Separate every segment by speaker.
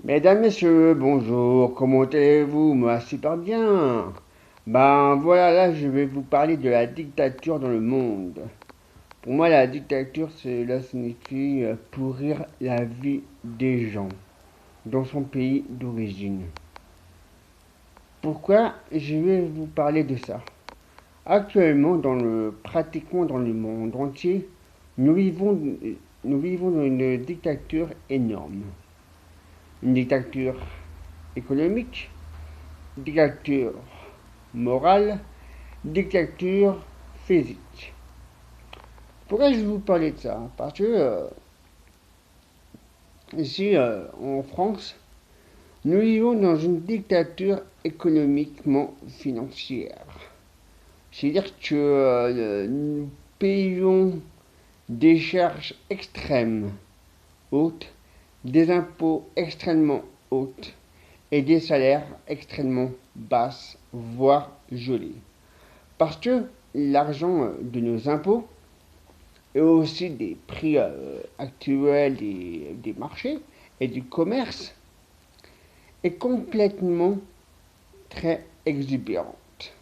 Speaker 1: Mesdames, Messieurs, bonjour, comment allez-vous? Moi, super bien. Ben voilà, là, je vais vous parler de la dictature dans le monde. Pour moi, la dictature, cela signifie pourrir la vie des gens dans son pays d'origine. Pourquoi je vais vous parler de ça? Actuellement, pratiquement dans le monde entier, nous vivons, nous vivons dans une dictature énorme. Une dictature économique, dictature morale, dictature physique. Pourquoi je vais vous parler de ça? Parce que ici, en France, nous vivons dans une dictature économiquement financière. C'est-à-dire que nous payons des charges extrêmes hautes, des impôts extrêmement hautes et des salaires extrêmement basses, voire gelés. Parce que l'argent de nos impôts et aussi des prix actuels des marchés et du commerce est complètement très exubérante.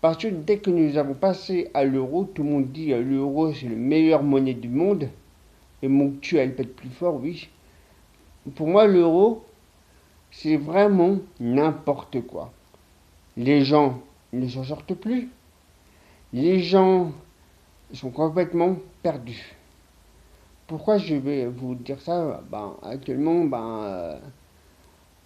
Speaker 1: Parce que dès que nous avons passé à l'euro, tout le monde dit l'euro c'est la meilleure monnaie du monde. Et mon cul elle pète plus fort, oui. Pour moi, l'euro, c'est vraiment n'importe quoi. Les gens ne s'en sortent plus. Les gens sont complètement perdus. Pourquoi je vais vous dire ça? Actuellement,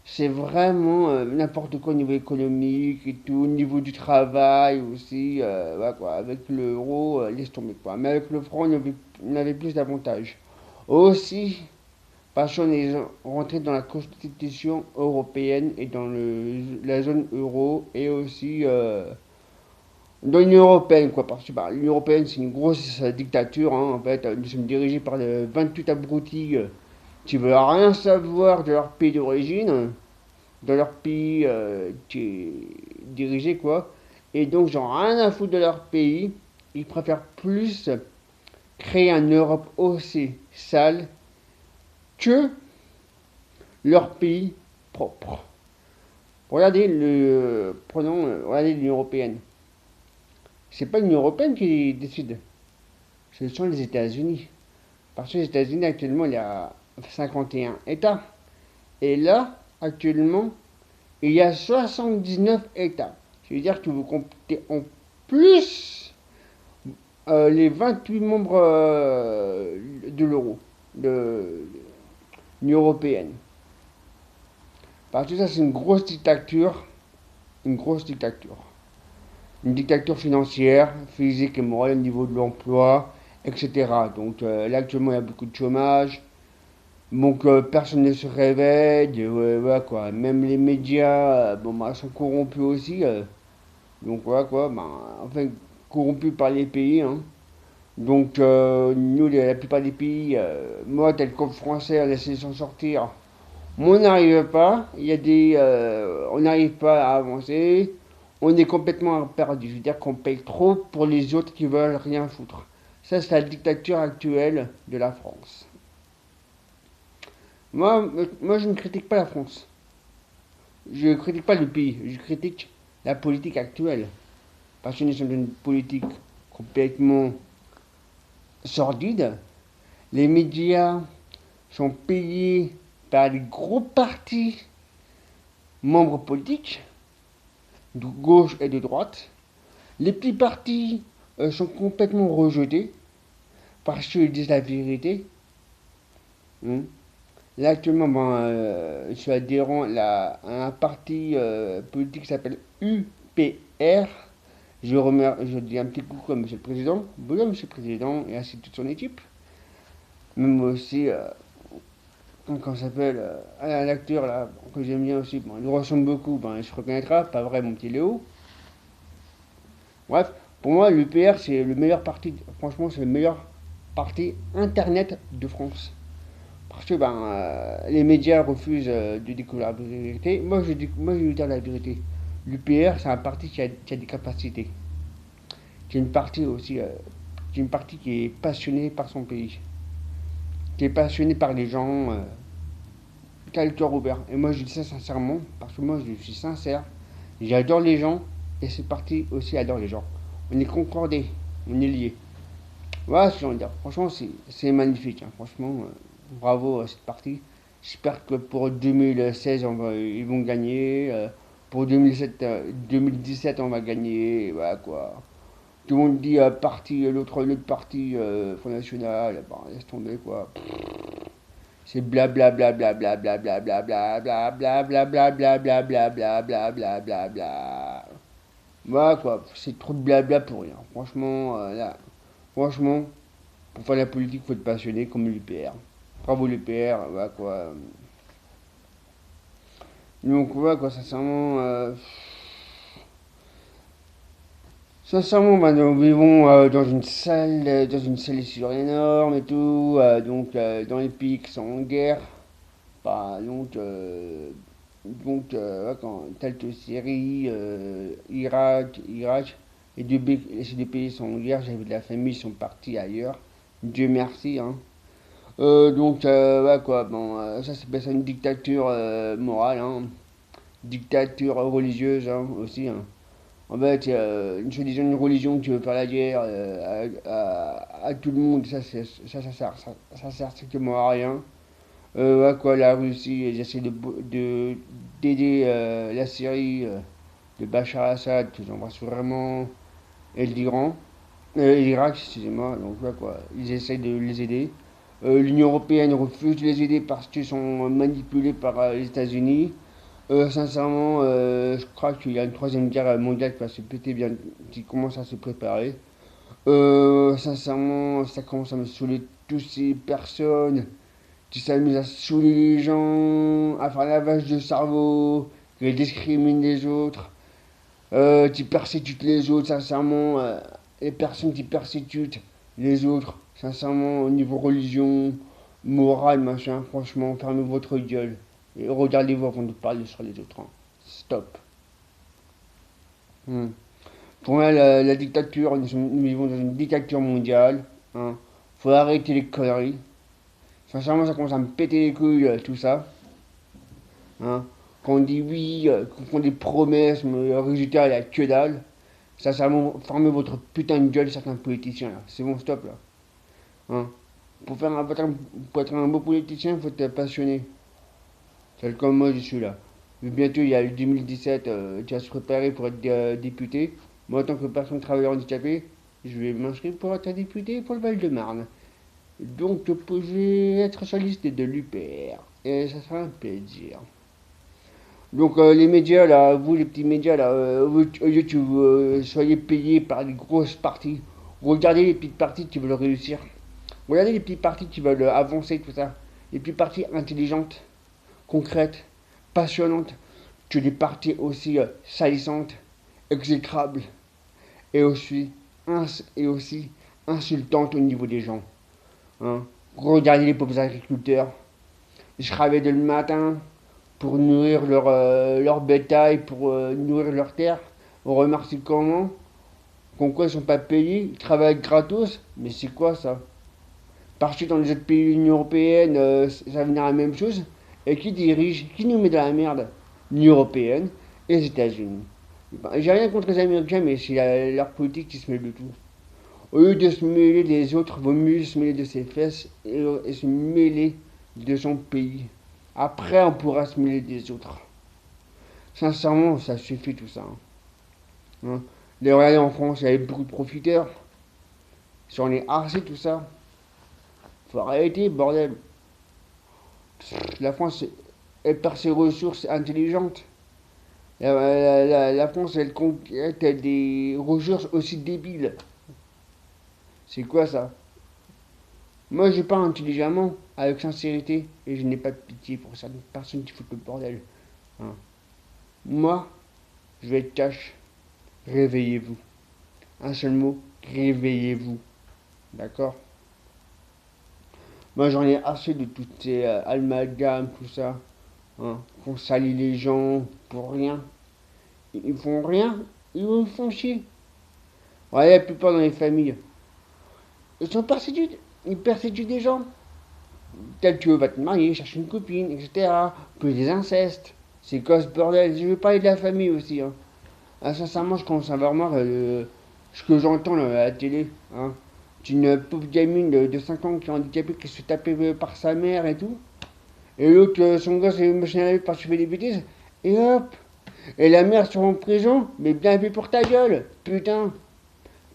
Speaker 1: c'est vraiment n'importe quoi au niveau économique et tout, au niveau du travail aussi. Voilà quoi. Avec l'euro, laisse tomber quoi. Mais avec le franc, on avait plus d'avantages. Aussi, parce qu'on est rentré dans la Constitution européenne et dans la zone euro et aussi dans l'Union européenne, quoi, parce que l'Union européenne, c'est une grosse dictature, hein, en fait. Nous sommes dirigés par les 28 abrutis qui veulent rien savoir de leur pays d'origine, de leur pays qui est dirigé, quoi. Et donc, ils n'ont rien à foutre de leur pays. Ils préfèrent plus créer une Europe aussi sale que leur pays propre. Regardez l'Union européenne. C'est pas l'Union européenne qui décide, ce sont les États-Unis. Parce que les États-Unis, actuellement, il y a 51 États. Et là, actuellement, il y a 79 États. C'est-à-dire que vous comptez en plus les 28 membres de l'euro, de l'Union européenne. Parce que ça, c'est une grosse dictature. Une grosse dictature. Une dictature financière, physique et morale au niveau de l'emploi, etc. Donc là, actuellement, il y a beaucoup de chômage. Donc personne ne se réveille, voilà quoi. Même les médias, sont corrompus aussi. Donc voilà quoi, enfin corrompus par les pays, hein. Donc nous, la plupart des pays, moi tel que français, on essaie de s'en sortir. Mais on n'arrive pas, on n'arrive pas à avancer. On est complètement perdu. Je veux dire qu'on paye trop pour les autres qui veulent rien foutre. Ça, c'est la dictature actuelle de la France. Moi, je ne critique pas la France. Je ne critique pas le pays. Je critique la politique actuelle. Parce que nous sommes dans une politique complètement sordide. Les médias sont payés par les gros partis membres politiques, de gauche et de droite. Les petits partis sont complètement rejetés parce qu'ils disent la vérité, hein. Là, actuellement, je suis adhérent à un parti politique qui s'appelle UPR. Je dis un petit coucou à Monsieur le Président. Bonjour, Monsieur le Président, et ainsi toute son équipe. Même aussi, comment ça s'appelle, un acteur là, que j'aime bien aussi. Bon, il ressemble beaucoup, il se reconnaîtra, pas vrai, mon petit Léo. Bref, pour moi, l'UPR, c'est le meilleur parti, franchement, c'est le meilleur parti internet de France. Parce que les médias refusent de découvrir la vérité. Moi, je vais vous dire la vérité. L'UPR, c'est un parti qui a des capacités. Qui est une partie aussi, qui est une partie qui est passionnée par son pays. Qui est passionnée par les gens. t'as le cœur ouvert. Et moi, je dis ça sincèrement, parce que moi, je suis sincère. J'adore les gens, et ce parti aussi adore les gens. On est concordés, on est liés. Voilà ce que j'ai envie de dire. Franchement, c'est magnifique, hein. Franchement, bravo à cette partie. J'espère que pour 2016, ils vont gagner. Pour 2017, on va gagner. Voilà quoi. Tout le monde dit parti, l'autre parti, Front National, bah, laisse tomber quoi. C'est blablabla blablabla blablabla blablabla blablabla blablabla blablabla. Voilà quoi, c'est trop de blabla pour rien. Franchement, là, franchement, pour faire la politique, faut être passionné comme l'UPR. Bravo l'UPR, voilà quoi. Donc voilà quoi, sincèrement, nous vivons dans une salle sur énorme et tout, dans les pays qui sont en guerre. Bah, ouais, quand telle Syrie, Irak, ces deux pays sont en guerre, j'avais de la famille, ils sont partis ailleurs. Dieu merci, hein. Ouais, quoi, bon, ça c'est pas une dictature morale, hein. Dictature religieuse, hein, aussi, hein. En fait, une religion qui veut faire la guerre à tout le monde, ça sert strictement à rien. Ouais, quoi, la Russie, ils essaient d'aider la Syrie de Bachar Assad, que j'embrasse vraiment, et l'Iran, l'Irak, excusez-moi, donc ouais, quoi, ils essayent de les aider. L'Union Européenne refuse de les aider parce qu'ils sont manipulés par les États-Unis. Sincèrement, je crois qu'il y a une troisième guerre mondiale qui va se péter bien, qui commence à se préparer. Sincèrement, ça commence à me saouler toutes ces personnes qui s'amusent à saouler les gens, à faire lavage de cerveau, qui discriminent les autres, qui persécutent les autres, sincèrement, les personnes qui persécutent les autres, sincèrement, au niveau religion, morale, machin, franchement, fermez votre gueule et regardez-vous avant de parler sur les autres, hein. Stop. Hmm. Pour moi, la dictature, nous vivons dans une dictature mondiale, hein. Faut arrêter les conneries. Sincèrement, ça commence à me péter les couilles, tout ça. Hein. Quand on dit oui, qu'on font des promesses, mais le résultat, il n'y a que dalle. Sincèrement, fermez votre putain de gueule, certains politiciens, là. C'est bon, stop, là. Hein. Pour être un beau politicien, il faut être passionné. Tel comme moi, je suis là. Mais bientôt, il y a le 2017, tu vas se préparer pour être député. Moi, en tant que personne travailleur handicapé, je vais m'inscrire pour être député pour le Val-de-Marne. Donc, je vais être sur la liste de l'UPR. Et ça sera un plaisir. Donc, les médias, là, vous, les petits médias, là, au lieu que vous soyez payés par les grosses parties, regardez les petites parties qui veulent réussir. Regardez les petites parties qui veulent avancer, tout ça. Les petites parties intelligentes, concrètes, passionnantes, que les parties aussi salissantes, exécrables, et aussi, et aussi insultantes au niveau des gens. Hein. Regardez les pauvres agriculteurs. Ils se réveillent le matin pour nourrir leur bétail, pour nourrir leur terre. On remercie comment? Quoi ils sont pas payés, ils travaillent gratos. Mais c'est quoi ça? Partout dans les autres pays de l'Union Européenne, ça va venir la même chose. Et qui dirige, qui nous met dans la merde? L'Union Européenne et les États-Unis. Ben, j'ai rien contre les Américains, mais c'est leur politique qui se mêle de tout. Au lieu de se mêler des autres, vaut mieux se mêler de ses fesses et se mêler de son pays. Après, on pourra se mêler des autres. Sincèrement, ça suffit tout ça, hein. Hein. Regardez en France, il y avait beaucoup de profiteurs. Si on est harcé tout ça, faut arrêter, bordel. La France, elle perd ses ressources intelligentes. La France, elle conquête des ressources aussi débiles. C'est quoi ça? Moi, je parle intelligemment, avec sincérité, et je n'ai pas de pitié pour certaines personnes qui foutent le bordel. Hein. Moi, je vais être cash. Réveillez-vous. Un seul mot, réveillez-vous. D'accord? Moi, j'en ai assez de toutes ces amalgames, tout ça. Hein, qu'on salit les gens pour rien. Ils font rien, ils vous font chier. Ouais, la plupart dans les familles, ils sont persécutés. Ils persécutent des gens. Peut-être tu vas te marier, chercher une copine, etc. Plus des incestes. C'est quoi ce bordel? Je veux parler de la famille aussi. Hein. Ah, sincèrement, je commence à avoir marre ce que j'entends là, à la télé. Hein. Une pauvre gamine de 5 ans qui est handicapée qui se fait taper par sa mère et tout. Et l'autre, son gosse est machine parce qu'il fait des bêtises. Et hop. Et la mère sur en prison. Mais bien vu pour ta gueule. Putain.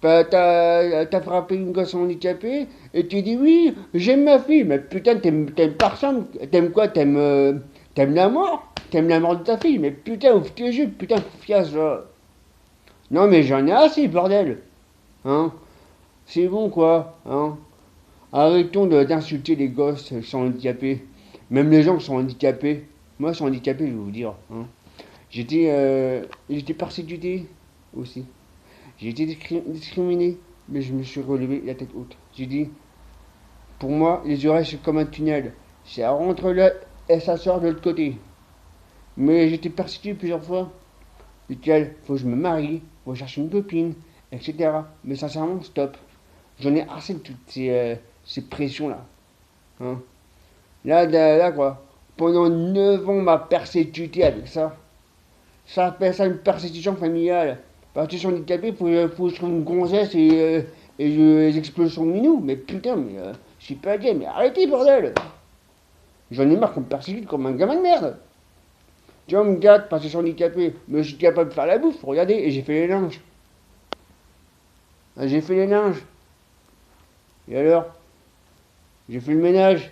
Speaker 1: Bah, t'as frappé une gosse handicapée et tu dis oui, j'aime ma fille. Mais putain, t'aimes personne. T'aimes quoi? T'aimes la mort? T'aimes la mort de ta fille? Mais putain, ouvre tes yeux. Putain, fiasse. Non, mais j'en ai assez, bordel. Hein? C'est bon, quoi. Hein? Arrêtons d'insulter les gosses qui sont handicapés. Même les gens qui sont handicapés. Moi, je suis handicapé, je vais vous dire. Hein. J'étais persécuté aussi. J'ai été discriminé, mais je me suis relevé la tête haute. J'ai dit, pour moi, les oreilles, c'est comme un tunnel. Ça rentre là et ça sort de l'autre côté. Mais j'étais persécuté plusieurs fois. Lequel, faut que je me marie, faut que je cherche une copine, etc. Mais sincèrement, stop. J'en ai assez de toutes ces pressions-là. Hein. Là, quoi. Pendant 9 ans, on m'a persécuté avec ça. Ça appelle ça une persécution familiale. Parce que je suis handicapé, faut que je trouve une gonzesse et j'explose son minou. Mais putain, je suis pas gay, mais arrêtez, bordel. J'en ai marre qu'on me persécute comme un gamin de merde. Tu vois, on me gâte parce que je suis handicapé, mais je suis capable de faire la bouffe, regardez, et j'ai fait les linges. J'ai fait les linges. Et alors? J'ai fait le ménage.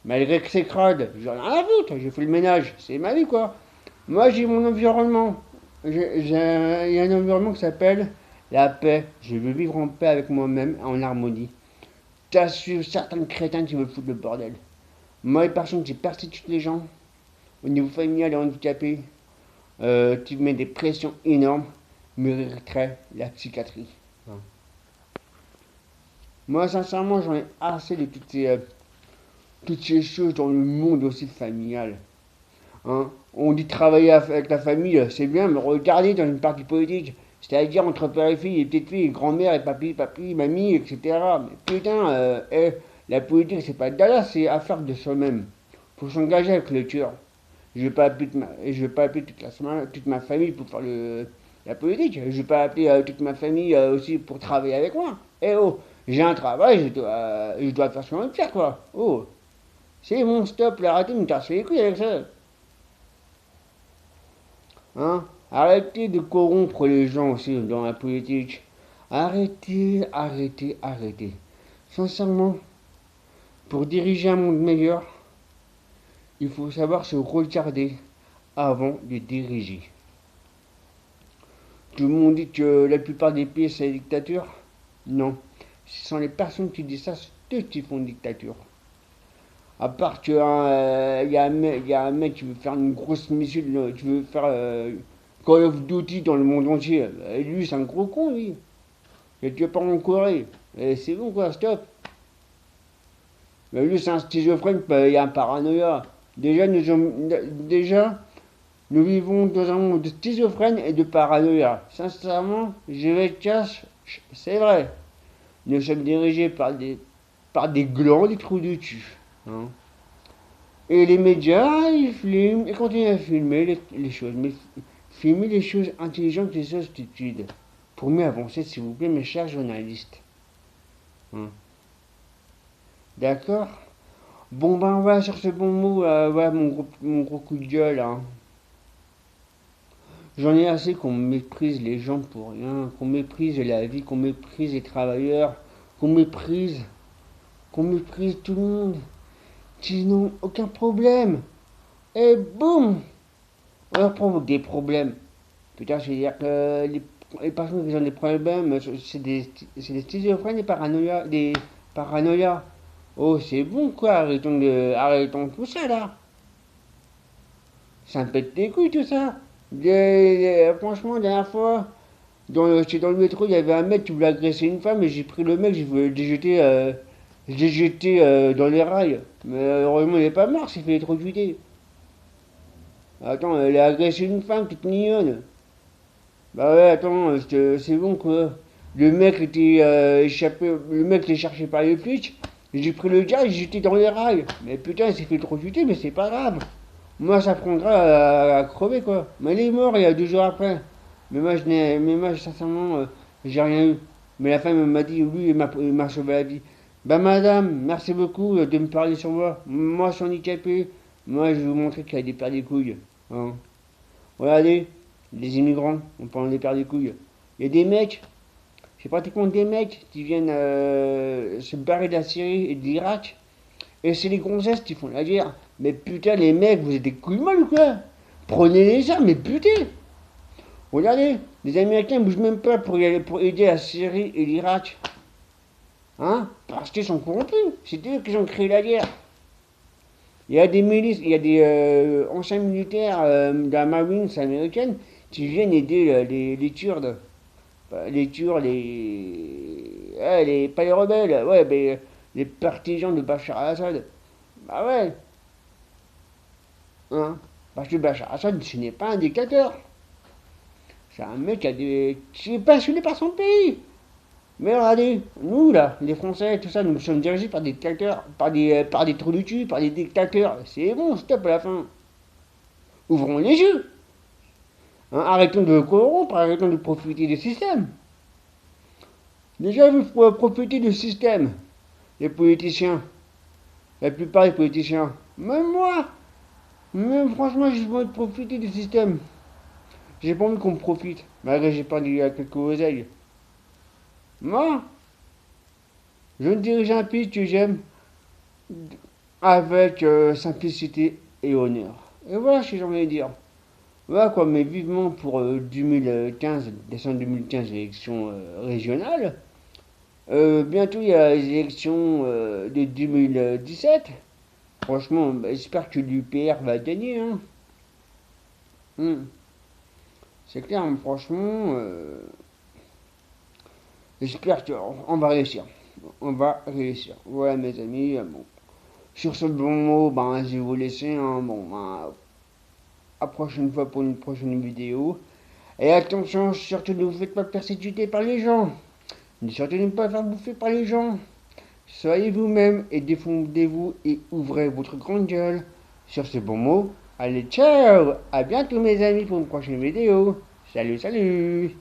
Speaker 1: Malgré que c'est crade, j'en ai rien à foutre, j'ai fait le ménage, c'est ma vie quoi. Moi j'ai mon environnement. Il y a un environnement qui s'appelle la paix. Je veux vivre en paix avec moi-même, en harmonie. T'as su certains crétins qui veulent foutre le bordel. Moi les personnes qui persécutent les gens, au niveau familial et handicapé, qui met des pressions énormes, mériteraient la psychiatrie. Hein. Moi sincèrement j'en ai assez de toutes ces choses dans le monde aussi familial. Hein. On dit travailler avec la famille, c'est bien, mais regardez dans une partie politique, c'est-à-dire entre père et fille, et petite fille, grand-mère et papi, mamie, etc. Mais putain, la politique, c'est pas de Dallas, c'est affaire de soi-même. Faut s'engager avec le tueur. Je vais pas appeler toute ma famille pour faire la politique. Je vais pas appeler toute ma famille aussi pour travailler avec moi. Eh oh, j'ai un travail, je dois faire ce qu'on veut faire, quoi. Oh, c'est bon, stop, là, arrêtez de me casser les couilles avec ça. Hein? Arrêtez de corrompre les gens aussi dans la politique. Arrêtez. Sincèrement, pour diriger un monde meilleur, il faut savoir se regarder avant de diriger. Tout le monde dit que la plupart des pays c'est la dictature. Non. Ce sont les personnes qui disent ça, ceux qui font une dictature. À part qu'il y a un mec qui veut faire une grosse mission, qui veut faire Call of Duty dans le monde entier. Et lui, c'est un gros con, lui. Quelque part en Corée. Et c'est bon, quoi, stop. Mais lui, c'est un schizophrène, il y a un paranoïa. Déjà, nous vivons dans un monde de schizophrène et de paranoïa. Sincèrement, je vais te cache, c'est vrai. Nous sommes dirigés par des glands, des trous du cul. Hein. Et les médias, ils filment, ils continuent à filmer les choses. Mais filmer les choses intelligentes, les choses stupides. Pour mieux avancer, s'il vous plaît, mes chers journalistes. Hein. D'accord? Bon ben voilà, sur ce bon mot, voilà mon gros coup de gueule. Hein. J'en ai assez qu'on méprise les gens pour rien, qu'on méprise la vie, qu'on méprise les travailleurs, qu'on méprise tout le monde, qui n'ont aucun problème. Et boum, on leur provoque des problèmes. Putain, je veux dire que les personnes qui ont des problèmes, c'est des schizophrènes, des paranoïas. Oh, c'est bon quoi, arrêtons tout ça là. Ça me pète les couilles tout ça. Franchement, la dernière fois, j'étais dans le métro, il y avait un mec qui voulait agresser une femme et j'ai pris le mec, je l'ai jeté dans les rails. Mais heureusement, il n'est pas mort, s'il fait trop électrocuter. Attends, elle a agressé une femme toute mignonne. Bah ouais, attends, c'est bon quoi. Le mec était échappé, le mec était cherché par les flics. J'ai pris le gars, j'ai jeté dans les rails. Mais putain, il s'est fait trop chuter, mais c'est pas grave. Moi, ça prendra à crever, quoi. Mais il est mort il y a 2 jours après. Mais moi, sincèrement, j'ai rien eu. Mais la femme m'a dit, lui, il m'a sauvé la vie. Bah, madame, merci beaucoup de me parler sur moi. Moi, je suis handicapé. Moi, je vais vous montrer qu'il y a des paires des couilles. Hein. Regardez, les immigrants, on peut en les perdre des couilles. Il y a des mecs, c'est pratiquement des mecs qui viennent se barrer de la Syrie et de l'Irak. Et c'est les gonzesses qui font la guerre. Mais putain, les mecs, vous êtes des couilles molles ou quoi? Prenez les armes, mais putain! Regardez, les Américains bougent même pas pour aider la Syrie et l'Irak. Hein? Parce qu'ils sont corrompus. C'est eux qui ont créé la guerre. Il y a des milices, il y a des anciens militaires de la Marines américaine qui viennent aider les Kurdes. Les Kurdes, pas les rebelles, ouais, mais les partisans de Bachar al-Assad. Bah ouais, hein. Parce que Bachar al-Assad, ce n'est pas un dictateur. C'est un mec qui est passionné par son pays. Mais regardez, nous là, les Français, tout ça, nous sommes dirigés par des dictateurs, par des trous de cul, par des dictateurs. C'est bon, stop à la fin. Ouvrons les yeux. Hein, arrêtons de corrompre, arrêtons de profiter du système. Déjà, vous profitez du système, les politiciens. La plupart des politiciens. Même moi. Même franchement, j'ai pas envie de profiter du système. J'ai pas envie qu'on me profite, malgré que j'ai perdu quelques oseilles. Moi, je me dirige un pays que j'aime avec simplicité et honneur. Et voilà ce que j'ai envie de dire. Voilà quoi, mais vivement pour 2015, décembre 2015, l'élection régionale. Bientôt il y a les élections de 2017. Franchement, bah, j'espère que l'UPR va gagner. Hein. Hmm. C'est clair, hein, franchement, j'espère qu'on va réussir. On va réussir. Voilà mes amis. Bon. Sur ce bon mot, ben, je vais vous laisser. Hein, bon, ben, à la prochaine fois pour une prochaine vidéo. Et attention, surtout ne vous faites pas persécuter par les gens. Surtout ne pas faire bouffer par les gens. Soyez vous-même et défendez-vous et ouvrez votre grande gueule. Sur ce bon mot, allez ciao. À bientôt mes amis pour une prochaine vidéo. Salut, salut.